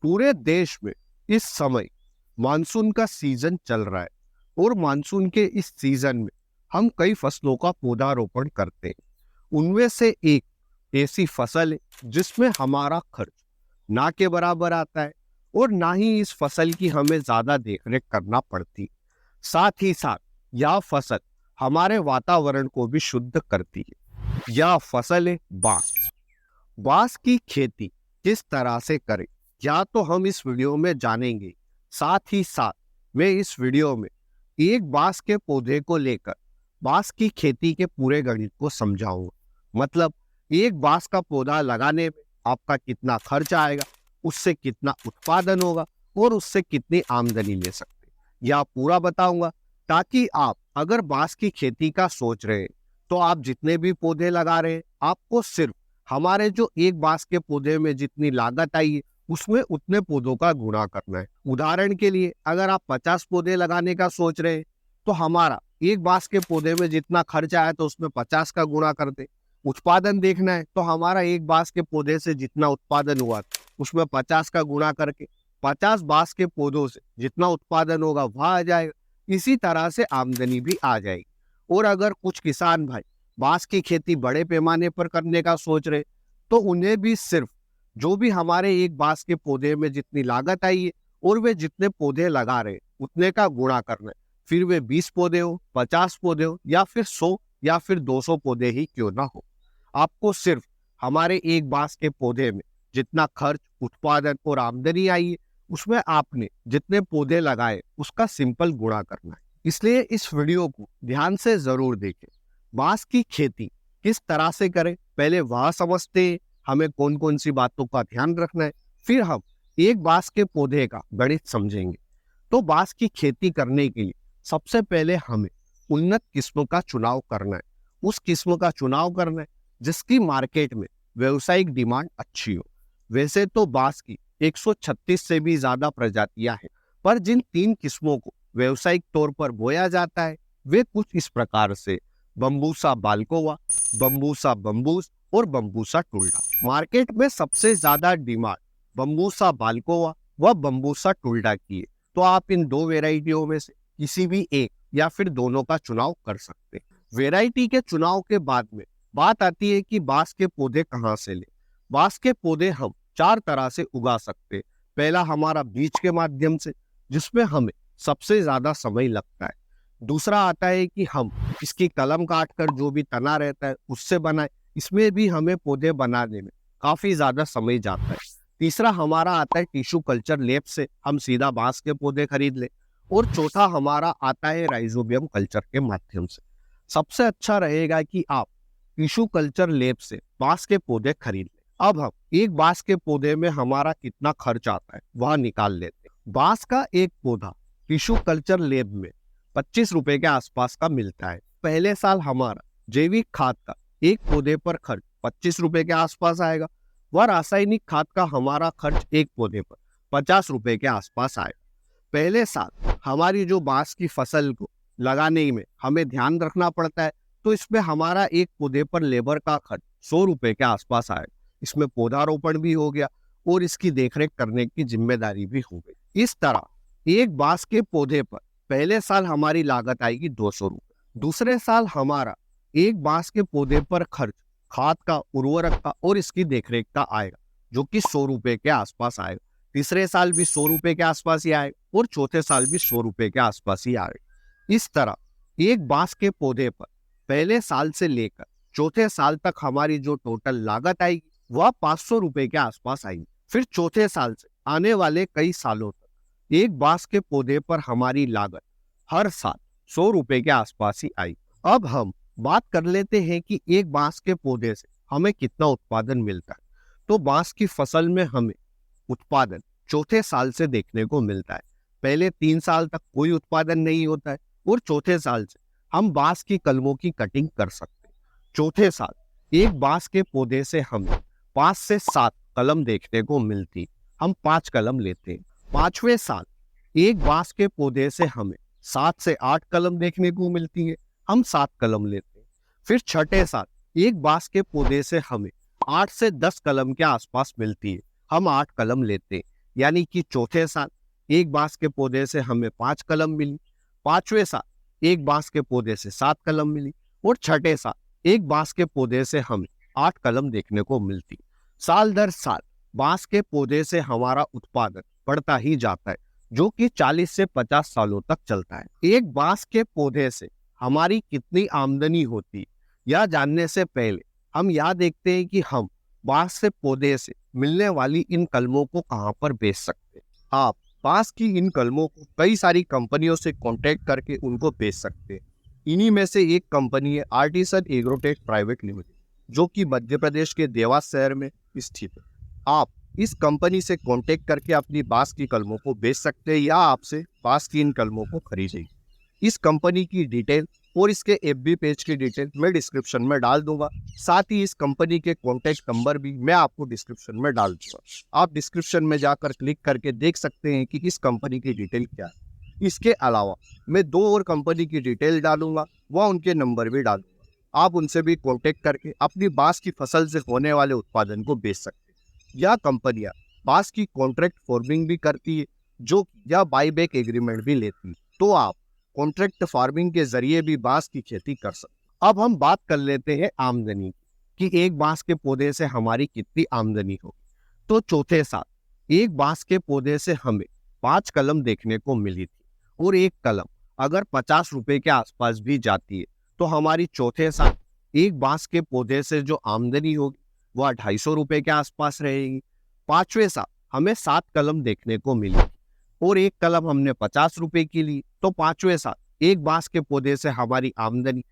पूरे देश में इस समय मानसून का सीजन चल रहा है और मानसून के इस सीजन में हम कई फसलों का पौधारोपण करते हैं। उनमें से एक ऐसी फसल है जिसमें हमारा खर्च ना के बराबर आता है और ना ही इस फसल की हमें ज्यादा देखरेख करना पड़ती। साथ ही साथ यह फसल हमारे वातावरण को भी शुद्ध करती है। यह फसल है बांस। बांस की खेती किस तरह से करें, या तो हम इस वीडियो में जानेंगे। साथ ही साथ मैं इस वीडियो में एक बांस के पौधे को लेकर बांस की खेती के पूरे गणित को समझाऊंगा। मतलब एक बांस का पौधा लगाने में आपका कितना खर्च आएगा, उससे कितना उत्पादन होगा और उससे कितनी आमदनी ले सकते हैं, यह पूरा बताऊंगा। ताकि आप अगर बांस की खेती का सोच रहे हैं तो आप जितने भी पौधे लगा रहे हैं, आपको सिर्फ हमारे जो एक बांस के पौधे में जितनी लागत आई है उसमें उतने पौधों का गुणा करना है। उदाहरण के लिए अगर आप 50 पौधे लगाने का सोच रहे हैं तो हमारा एक बांस के पौधे में जितना खर्च आया तो उसमें 50 का गुणा कर दे। उत्पादन देखना है तो हमारा एक बांस के पौधे से जितना उत्पादन हुआ उसमें 50 का गुणा करके 50 बांस के पौधों से जितना उत्पादन होगा वह आ जाएगा। इसी तरह से आमदनी भी आ जाएगी। और अगर कुछ किसान भाई बांस की खेती बड़े पैमाने पर करने का सोच रहे तो उन्हें भी सिर्फ जो भी हमारे एक बांस के पौधे में जितनी लागत आई है और वे जितने पौधे लगा रहे उतने का गुणा करना है। फिर वे 20 पौधे हो, 50 पौधे हो या फिर 100 या फिर 200 पौधे ही क्यों ना हो, आपको सिर्फ हमारे एक बांस के पौधे में जितना खर्च, उत्पादन और आमदनी आई है उसमें आपने जितने पौधे लगाए उसका सिंपल गुणा करना है। इसलिए इस वीडियो को ध्यान से जरूर देखें। बांस की खेती किस तरह से करें पहले वह समझते हैं, हमें कौन कौन सी बातों का ध्यान रखना है, फिर हम एक बांस के पौधे का गणित समझेंगे। तो बांस की खेती करने के लिए सबसे पहले हमें उन्नत किस्म का चुनाव करना है। उस किस्म का चुनाव करना है जिसकी मार्केट में व्यवसायिक डिमांड अच्छी हो। वैसे तो बांस की 136 से भी ज्यादा प्रजातियां हैं, पर जिन 3 किस्मों को व्यवसायिक तौर पर बोया जाता है वे कुछ इस प्रकार से: बम्बूसा बाल्कोवा, बम्बूसा बम्बूस और बम्बूसा टुल्डा। मार्केट में सबसे ज्यादा डिमांड बम्बूसा बाल्कोवा व बम्बूसा टुल्डा की है, तो आप इन 2 वेराइटियों में से किसी भी एक या फिर दोनों का चुनाव कर सकते हैं। वेराइटी के चुनाव के बाद में बात आती है कि बांस के पौधे कहाँ से ले। बांस के पौधे हम 4 तरह से उगा सकते हैं। पहला हमारा बीज के माध्यम से, जिसमें हमें सबसे ज्यादा समय लगता है। दूसरा आता है कि हम इसकी कलम काटकर जो भी तना रहता है उससे बनाए, इसमें भी हमें पौधे बनाने में काफी ज्यादा समय जाता है। तीसरा हमारा आता है टिश्यू कल्चर लैब से, हम सीधा बांस के पौधे खरीद ले। और चौथा हमारा आता है राइजोबियम कल्चर के माध्यम से। सबसे अच्छा रहेगा कि आप टिश्यू कल्चर लैब से बांस के पौधे खरीद लें। अब हम एक बांस के पौधे में हमारा कितना खर्च आता है वह निकाल लेते हैं। बांस का एक पौधा टिश्यू कल्चर लैब में 25 रुपए के आसपास का मिलता है। पहले साल हमारा जैविक खाद का एक पौधे पर खर्च 25 रुपए के आसपास आएगा व रासायनिक खाद का हमारा खर्च एक पौधे पर 50 रुपए के आसपास आएगा। पहले साल हमारी जो बांस की फसल को लगाने में हमें ध्यान रखना पड़ता है, तो इसमें हमारा एक पौधे पर लेबर का खर्च 100 रुपए के आसपास आएगा। इसमें पौधारोपण भी हो गया और इसकी देखरेख करने की जिम्मेदारी भी हो गई। इस तरह एक बांस के पौधे पर पहले साल हमारी लागत आएगी 200 रुपए। दूसरे साल हमारा एक बांस के पौधे पर खर्च खाद का, उर्वरक का और इसकी देखरेख का आएगा, जो कि 100 रुपए के आसपास आएगा। तीसरे साल भी 100 रुपए के आसपास ही आएगा और चौथे साल भी 100 रुपए के आसपास ही आएगा। इस तरह एक बांस के पौधे पर पहले साल से लेकर चौथे साल तक हमारी जो टोटल लागत आएगी वह 500 रुपए के आसपास आएगी। फिर चौथे साल से आने वाले कई सालों तक एक बांस के पौधे पर हमारी लागत हर साल 100 रुपए के आसपास ही आई। अब हम बात कर लेते हैं कि एक बांस के पौधे से हमें कितना उत्पादन मिलता है। तो बांस की फसल में हमें उत्पादन चौथे साल से देखने को मिलता है। पहले 3 साल तक कोई उत्पादन नहीं होता है और चौथे साल से हम बांस की कलमों की कटिंग कर सकते हैं। चौथे साल एक बांस के पौधे से हमें 5 से 7 कलम देखने को मिलती है। हम 5 कलम लेते हैं। 5वें साल एक बांस के पौधे से हमें 7 से 8 कलम देखने को मिलती है। हम 7 कलम लेते हैं। फिर छठे साल एक बांस के पौधे से हमें 8 से 10 कलम के आसपास मिलती है। हम 8 कलम लेते हैं। यानी कि चौथे साल एक बांस के पौधे से हमें 5 कलम मिली, 5वें साल एक बांस के पौधे से 7 कलम मिली और छठे साल एक बांस के पौधे से हमें 8 कलम देखने को मिलती। साल दर साल बांस के पौधे से हमारा उत्पादन बढ़ता ही जाता है, जो कि 40 से 50 सालों तक चलता है। एक बांस के पौधे से हमारी कितनी आमदनी होती है, यह जानने से पहले हम यह देखते हैं कि हम बांस से पौधे से मिलने वाली इन कलमों को कहां पर बेच सकते हैं। आप बांस की इन कलमों को कई सारी कंपनियों से कांटेक्ट करके उनको बेच सकते हैं। इन्हीं में से एक कंपनी है आर्टिसन एग्रोटेक प्राइवेट लिमिटेड, जो कि मध्य प्रदेश के देवास शहर में स्थित है। आप इस कंपनी से कांटेक्ट करके अपनी बांस की कलमों को बेच सकते हैं या आपसे बांस की इन कलमों को खरीदेगी। इस कंपनी की डिटेल और इसके एफबी पेज की डिटेल मैं डिस्क्रिप्शन में डाल दूंगा। साथ ही इस कंपनी के कॉन्टैक्ट नंबर भी मैं आपको डिस्क्रिप्शन में डाल दूंगा। आप डिस्क्रिप्शन में जाकर क्लिक करके देख सकते हैं कि इस कंपनी की डिटेल क्या है। इसके अलावा मैं 2 और कंपनी की डिटेल डालूंगा, वह उनके नंबर भी डालूंगा। आप उनसे भी कॉन्टेक्ट करके अपनी बांस की फसल से होने वाले उत्पादन को बेच सकते हैं। यह कंपनियां बांस की कॉन्ट्रैक्ट फार्मिंग भी करती है, जो या बाईबैक एग्रीमेंट भी लेती है। तो आप कॉन्ट्रैक्ट फार्मिंग के जरिए भी बांस की खेती कर सकते। अब हम बात कर लेते हैं आमदनी की, कि एक बांस के पौधे से हमारी कितनी आमदनी होगी। तो चौथे साल एक बांस के पौधे से हमें 5 कलम देखने को मिली थी और एक कलम अगर 50 रुपए के आसपास भी जाती है तो हमारी चौथे साल एक बांस के पौधे से जो आमदनी होगी वह 250 रुपए के आसपास रहेगी। 5वें साल हमें 7 कलम देखने को मिली और एक कलम हमने 50 रुपए की ली, तो 5वें साल एक बांस के पौधे से हमारी आमदनी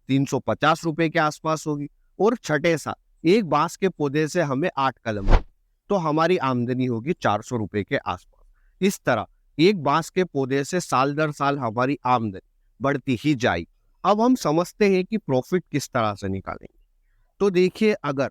350 रुपए के आसपास होगी और छठे साल एक बांस के पौधे से हमें 8 कलम मिली, तो हमारी आमदनी होगी 400 रुपए के आसपास। इस तरह एक बांस के पौधे से साल दर साल हमारी आमदनी बढ़ती ही जाएगी। अब हम समझते हैं कि प्रॉफिट किस तरह से निकालेंगे। तो देखिए, अगर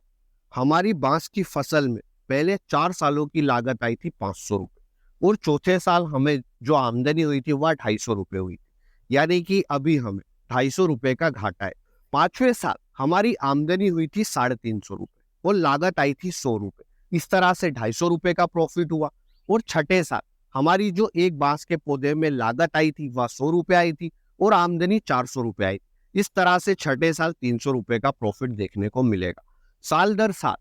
हमारी बांस की फसल में पहले 4 सालों की लागत आई थी 500 रुपए और चौथे साल हमें जो आमदनी हुई थी वह 250 रुपए हुई थी, यानी कि अभी हमें 250 रुपए का घाटा है। 5वें साल हमारी आमदनी हुई थी 350 रुपए और लागत आई थी 100 रुपए। इस तरह से 250 रुपए का प्रॉफिट हुआ। और छठे साल हमारी जो एक बांस के पौधे में लागत आई थी वह 100 रुपए आई थी और आमदनी 400 रुपए आई। इस तरह से छठे साल 300 रुपए का प्रॉफिट देखने को मिलेगा। साल दर साल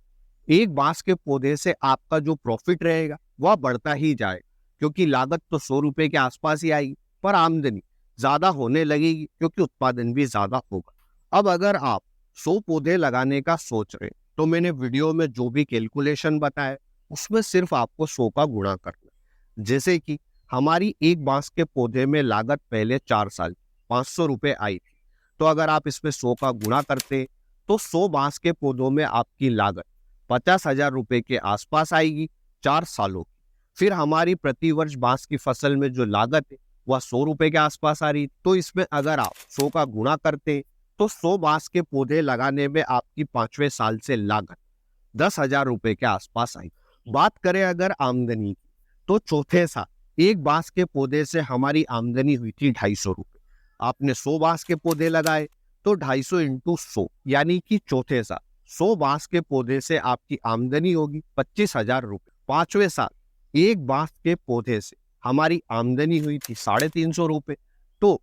एक बांस के पौधे से आपका जो प्रॉफिट रहेगा वह बढ़ता ही जाएगा, क्योंकि लागत तो 100 रुपए के आसपास ही आएगी पर आमदनी ज्यादा होने लगेगी क्योंकि उत्पादन भी ज्यादा होगा। अब अगर आप 100 पौधे लगाने का सोच रहे तो मैंने वीडियो में जो भी कैलकुलेशन बताया उसमें सिर्फ आपको 100 का गुणा करना है। जैसे कि हमारी एक बांस के पौधे में लागत पहले 4 साल 500 रुपए आई थी, तो अगर आप इसमें 100 का गुणा करते तो 100 बांस के पौधों में आपकी लागत 50,000 रुपए के आसपास आएगी 4 सालों की। फिर हमारी प्रति वर्ष बांस की फसल में जो लागत है वह 100 रुपए के आसपास आ रही। तो इसमें अगर आप 100 का गुणा करते तो 100 बांस के पौधे लगाने में आपकी 5वें साल से लागत 10,000 रुपए के आसपास आई। बात करें अगर आमदनी की, तो चौथे साल एक बांस के पौधे से हमारी आमदनी हुई थी 250 रुपए। आपने 100 बांस के पौधे लगाए तो 250 इंटू 100, यानी कि चौथे साल 100 बांस के पौधे से आपकी आमदनी होगी 25,000 रुपए। 5वें साल एक बांस के पौधे से हमारी आमदनी हुई थी 350 रुपए, तो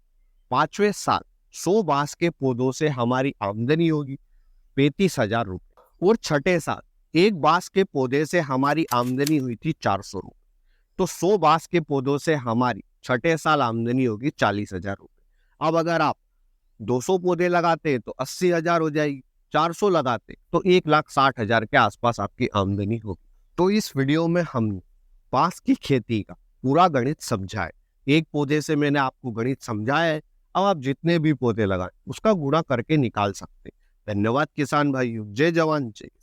5वें साल 100 बांस के पौधों से हमारी आमदनी होगी 35,000 रुपए। और छठे साल एक बांस के पौधे से हमारी आमदनी हुई थी 400 रुपए, तो 100 बांस के पौधों से हमारी छठे साल आमदनी होगी 40,000 रुपए। अब अगर आप 200 पौधे लगाते तो 80,000 हो जाएगी, 400 लगाते तो 1,60,000 के आसपास आपकी आमदनी होगी। तो इस वीडियो में हमने बांस की खेती का पूरा गणित समझा है। एक पौधे से मैंने आपको गणित समझाया है, अब आप जितने भी पौधे लगाएं उसका गुणा करके निकाल सकते हैं। धन्यवाद किसान भाइयों। जय जवान जय किसान।